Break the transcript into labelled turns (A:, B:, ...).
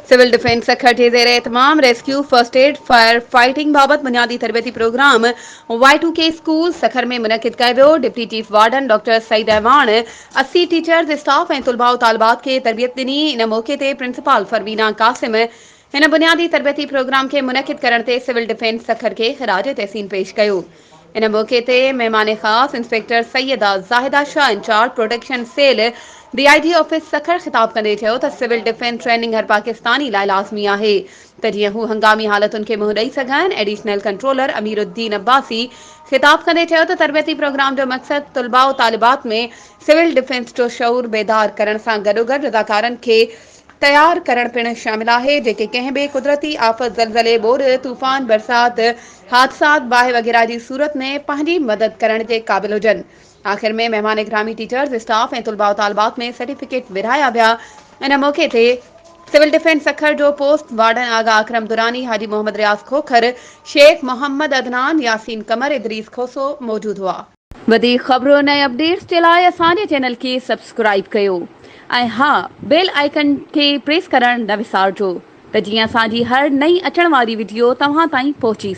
A: Civil defence Sukkur जे ज़ेरे एहतमाम rescue first aid fire fighting बाबत बुनियादी तरबियती प्रोग्राम Y2K स्कूल सखर में मुनक़िद कयो वियो। Deputy chief warden doctor Saeed Ahwan 80 teachers staff ऐं तुलबा तालिबात खे तरबियत ॾिनी। इन मौक़े ते प्रिंसिपल फरवीना कासिम इन बुनियादी तरबियती प्रोग्राम खे मुनक़िद करण ते सिविल डिफेंस सखर खे ख़िराज तहसीन पेश कयो। इन मौक़े ते महिमान ख़ास inspector Syeda Zahida Shah incharge protection cell DIG office Sukkur ख़िताब कंदे चयो त सिविल डिफेंस ट्रेनिंग हर पाकिस्तानी लाइ लाज़मी आहे त जीअं हू हंगामी हालतुनि खे मुंहुं ॾेई सघनि। एडिशनल कंट्रोलर अमीरुद्दीन अब्बासी ख़िताब कंदे चयो त तरबियती प्रोग्राम जो मक़सदु तुलबा तालिबात में सिविल डिफेंस जो शऊर बेदार करण सां गॾोगॾु रज़ाकारनि खे तैयार करण पिणु शामिल आहे जेके कंहिं बि कुदरती आफ़त ज़लज़ले ॿोॾि तूफ़ान बरसात हादसात बाहि वग़ैरह जी सूरत में पंहिंजी मदद करण जे क़ाबिल हुजनि। आख़िर में महिमान ग्रामी टीचर्स स्टाफ ऐं तुलबा तालिबात में सर्टिफिकेट विरहाया विया। इन मौक़े ते सिविल डिफेंस सखर जो पोस्ट वार्डन आगा अकरम दुरानी हाजी मोहम्मद रियाज़ खोखर शेख मोहम्मद अदनान यासीन कमर इदरीस खोसो मौजूद हुआ। वधीक ख़बरों ऐं अपडेट्स जे लाइ असांजे चैनल खे सब्सक्राइब कयो ऐं हा बेल आइकन खे प्रेस करण न विसारिजो त जीअं असांजी हर नई अचण वारी वीडियो तव्हां ताईं पहुची